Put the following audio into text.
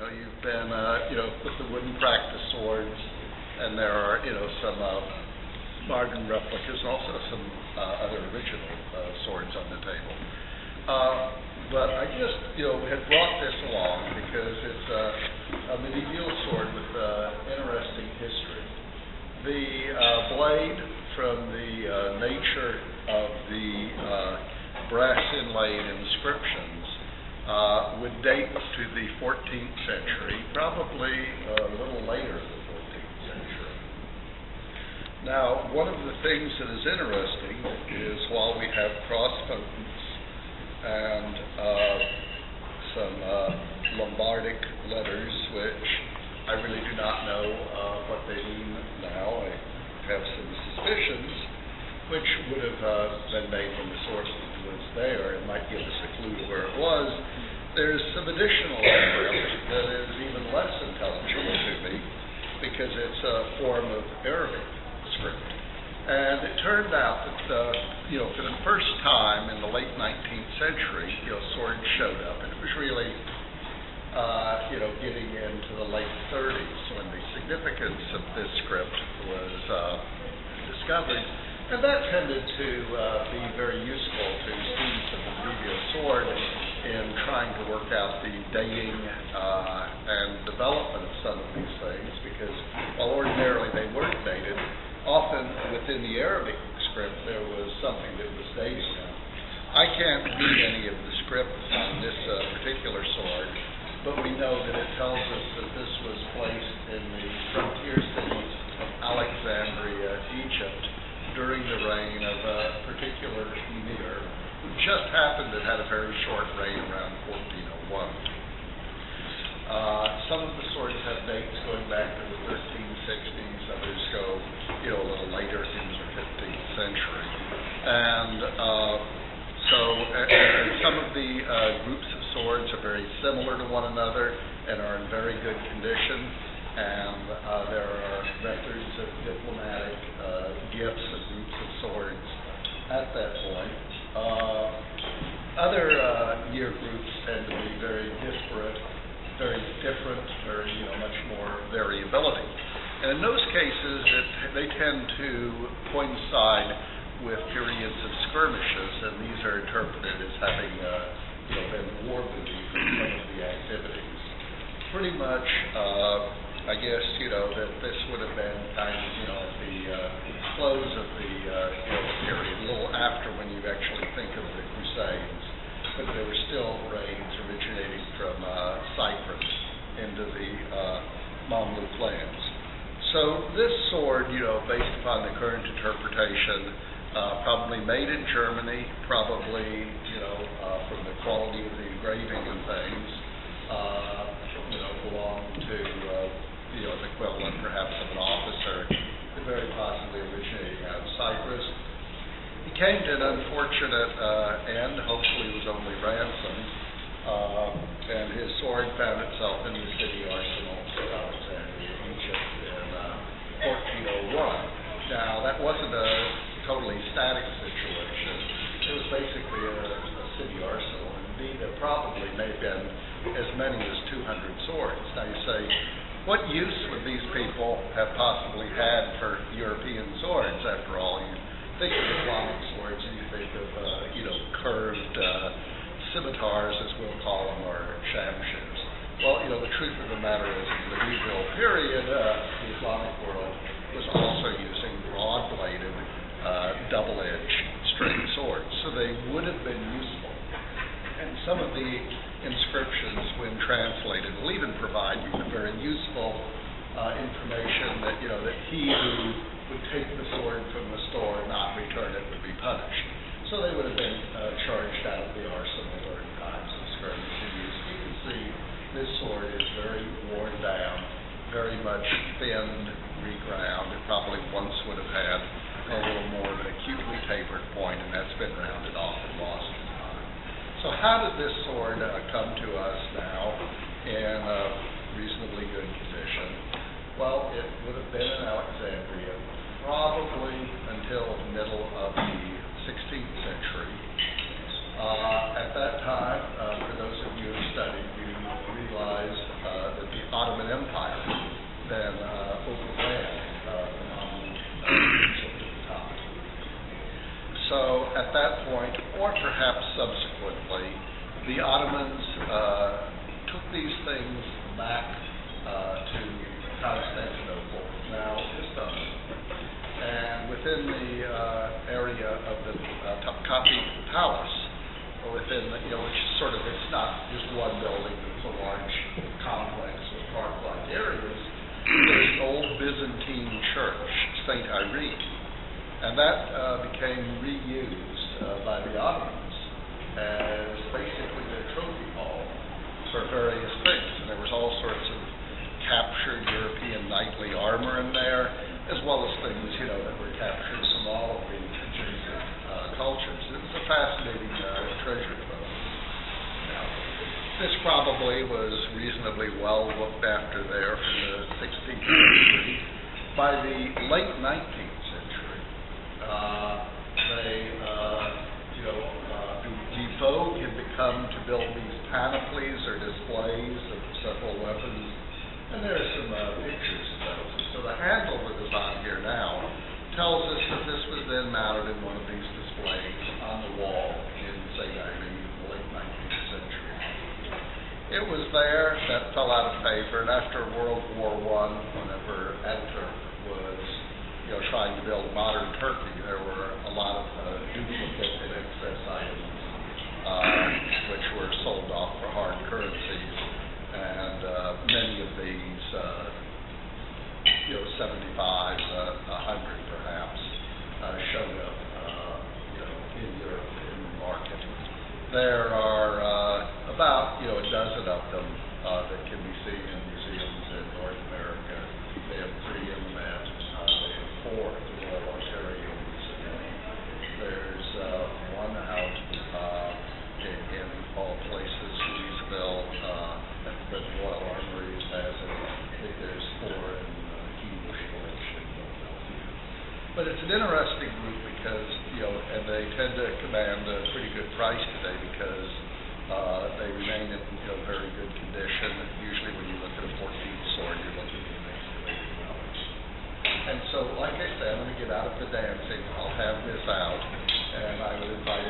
You've been, with the wooden practice swords, and there are, some modern replicas, and also some other original swords on the table. But I just, had brought this along because it's a medieval sword with interesting history. The blade, from the nature of the brass inlaid inscriptions, would date to the 14th century, probably a little later in the 14th century. Now, one of the things that is interesting is while we have cross potents and some Lombardic letters, which I really do not know what they mean now. I have some suspicions, which would have been made when the source was there. It might give us a clue to where it was. There's some additional evidence that is even less intelligible to me because it's a form of Arabic script. And it turned out that, for the first time in the late 19th century, swords showed up. And it was really, getting into the late 30s when the significance of this script was discovered. And that tended to be very useful to students of the medieval sword in trying to work out the dating and development of some of these things, because while ordinarily they weren't dated, often within the Arabic script there was something that was dated. I can't read any of the script on this particular sword, but we know that it tells us that this was placed in the frontier city of Alexandria, Egypt, during the reign of a particular emir who just happened to have had a very short reign around 1401. Some of the swords have dates going back to the 1360s, others go, a little later into the 15th century. And some of the groups of swords are very similar to one another and are in very good condition. And there are records of diplomatic gifts of groups of swords at that point. Other year groups tend to be very disparate, very different, very, much more variability. And in those cases, they tend to coincide with periods of skirmishes, and these are interpreted as having been war beneath some of the activities. Pretty much, I guess, that this would have been kind of, at the close of the period, a little after when you actually think of the Crusades, but there were still raids originating from Cyprus into the Mamluk lands. So this sword, based upon the current interpretation, probably made in Germany, probably, from the quality of the engraving and things, belonged to, the equivalent perhaps of an officer, very possibly originating out of Cyprus. He came to an unfortunate end, hopefully it was only ransomed, and his sword found itself in the city arsenal of Alexandria, Egypt in 1401. Now, that wasn't a totally static situation. It was basically a city arsenal. Indeed, there probably may have been as many as 200 swords. Now you say, what use would these people have possibly had for European swords? After all, you think of Islamic swords and you think of, curved scimitars, as we'll call them, or shamshers. Well, the truth of the matter is, in the medieval period, the Islamic world was also using broad-bladed, double-edged straight swords, so they would have been useful. And some of the inscriptions, when translated, will even provide you with very useful information that, that he who would take the sword from the store and not return it would be punished. So they would have been charged out of the arsenal during times of skirmish and use. You can see this sword is very worn down, very much thinned, reground. It probably once would have had a little more of an acutely tapered point, and that's been rounded off and lost in time. So how did this sword come to us now in reasonably good condition? Well, it would have been in Alexandria probably until the middle of the 16th century. At that time, for those of you who studied, you realize point, or perhaps subsequently, the Ottomans took these things back to Constantinople, now Istanbul. And within the area of the Topkapi Palace, within, which is sort of, it's not just one building, it's a large complex with park-like areas. There's an old Byzantine church, St. Irene, and that became reused by the Ottomans as basically their trophy hall for various things. And there was all sorts of captured European knightly armor in there, as well as things, that were captured from all of the adjacent cultures. It was a fascinating treasure trove. Now, this probably was reasonably well looked after there from the 16th century. By the late 19th century, the vogue had become to build these panoplies or displays of several weapons, and there are some pictures of those. So the handle that is on here now tells us that this was then mounted in one of these displays on the wall in St. Irene in the late 19th century. It was there, that fell out of favor, and after World War I, whenever Ataturk was trying to build modern Turkey, there were a lot of duplicate and excess items which were sold off for hard currencies, and many of these 75, 100 perhaps, showed up in Europe in the market. There are about a dozen of them that can be seen in museums in North America. They have 3 in the Met. They have 4 at the Royal Ontario Museum. There's one out in all places, Louisville, at the Royal Armories has it. I think there's 4 in English Village in Philadelphia. But it's an interesting group because, and they tend to command a pretty good price today because they remain in very good condition. Usually when you look at a 14th sword, you're looking at basically $80. And so, like I said, when we get out of the dancing, I'll have this out, and I would invite